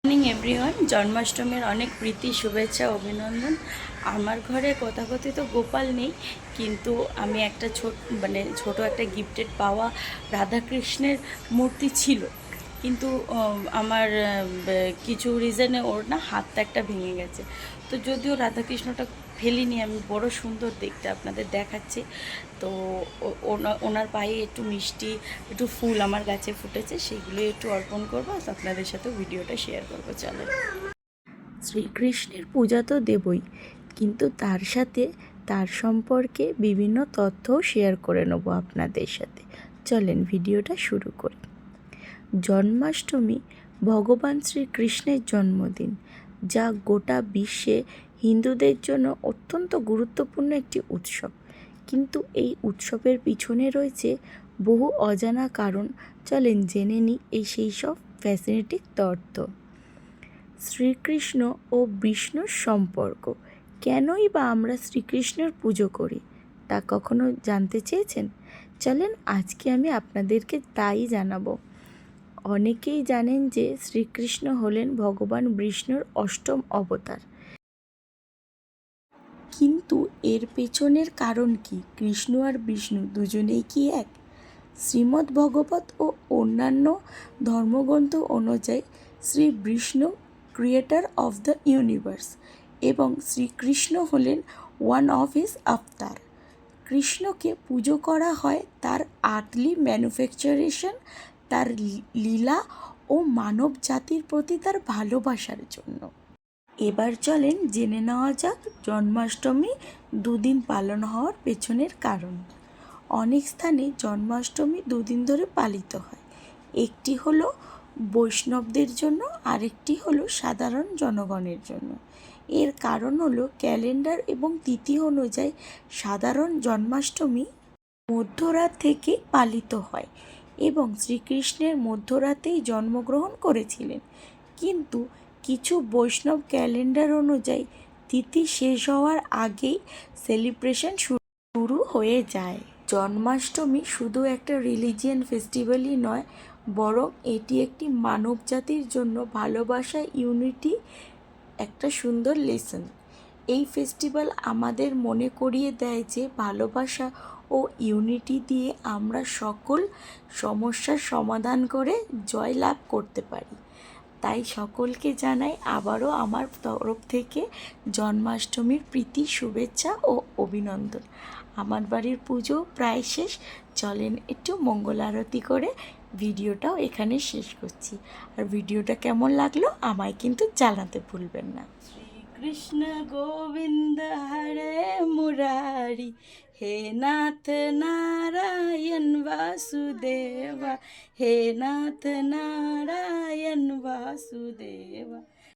Morning everyone, জন্মাষ্টমীর অনেক প্রীতি, শুভেচ্ছা, অভিনন্দন। আমার ঘরে তথাকথিত গোপাল নেই, কিন্তু আমি একটা ছোট একটা গিফটেড পাওয়া রাধাকৃষ্ণের মূর্তি ছিল। কিন্তু আমার কিছু রিজনে ওর না হাতটা একটা ভেঙে গেছে। তো যদিও রাধাকৃষ্ণটা ফেলিনি, আমি বড় সুন্দর দেখতে আপনাদের দেখাচ্ছি। তো ওনার পায়ে একটু মিষ্টি, একটু ফুল আমার গাছে ফুটেছে, সেইগুলো একটু অর্পণ করবো, আর আপনাদের সাথে ভিডিওটা শেয়ার করবো। চলেন। শ্রীকৃষ্ণের পূজা তো দেবই, কিন্তু তার সাথে তার সম্পর্কে বিভিন্ন তথ্যও শেয়ার করে নেবো আপনাদের সাথে। চলেন ভিডিওটা শুরু করি। জন্মাষ্টমী ভগবান শ্রীকৃষ্ণের জন্মদিন, যা গোটা বিশ্বে হিন্দুদের জন্য অত্যন্ত গুরুত্বপূর্ণ একটি উৎসব। কিন্তু এই উৎসবের পিছনে রয়েছে বহু অজানা কারণ। চলেন জেনে নিই সেই সব ফ্যাসিনেটিং তথ্য। শ্রীকৃষ্ণ ও বিষ্ণুর সম্পর্ক। কেনই বা আমরা শ্রীকৃষ্ণের পুজো করি, তা কখনো জানতে চেয়েছেন? চলেন আজকে আমি আপনাদেরকে তাই জানাবো। অনেকেই জানেন যে শ্রীকৃষ্ণ হলেন ভগবান বিষ্ণুর অষ্টম অবতার, কিন্তু এর পেছনের কারণ কি? কৃষ্ণ আর বিষ্ণু দুজনেই কি এক? শ্রীমদ্ ভগবত ও অন্যান্য ধর্মগ্রন্থ অনুযায়ী Shri Vishnu creator of the universe এবং শ্রীকৃষ্ণ হলেন ওয়ান অফ হিজ অবতার। কৃষ্ণকে পুজো করা হয় তার আর্থলি ম্যানুফ্যাকচারেশন, তার লীলা ও মানব জাতির প্রতি তার ভালোবাসার জন্য। এবার চলেন জেনে নেওয়া যাক জন্মাষ্টমী দুদিন পালন হওয়ার পেছনের কারণ। অনেক স্থানে জন্মাষ্টমী দুদিন ধরে পালিত হয়। একটি হলো বৈষ্ণবদের জন্য, আরেকটি হলো সাধারণ জনগণের জন্য। এর কারণ হলো ক্যালেন্ডার এবং তিথি অনুযায়ী সাধারণ জন্মাষ্টমী মধ্যরাত থেকে পালিত হয় এবং শ্রীকৃষ্ণের মধ্যরাতেই জন্মগ্রহণ করেছিলেন। কিন্তু কিছু বৈষ্ণব ক্যালেন্ডার অনুযায়ী তিথি শেষ হওয়ার আগেই সেলিব্রেশন শুরু হয়ে যায়। জন্মাষ্টমী শুধু একটা রিলিজিয়ান ফেস্টিভ্যালই নয়, বরং এটি একটি মানব জাতির জন্য ভালোবাসা, ইউনিটি একটা সুন্দর লেসন। এই ফেস্টিভ্যাল আমাদের মনে করিয়ে দেয় যে ভালোবাসা ও ইউনিটি দিয়ে আমরা সকল সমস্যার সমাধান করে জয় লাভ করতে পারি। তাই সকলকে জানাই আবারও আমার তরফ থেকে জন্মাষ্টমীর প্রীতি, শুভেচ্ছা ও অভিনন্দন। আমার বাড়ির পুজো প্রায় শেষ, চলেন একটু মঙ্গল আরতি করে ভিডিওটাও এখানে শেষ করছি। আর ভিডিওটা কেমন লাগলো আমায় কিন্তু জানাতে ভুলবেন না। কৃষ্ণ গোবিন্দ হরে মুরারি, হে নাথ নারায়ণ বাসুদেবা, হে নাথ নারায়ণ বাসুদেবা।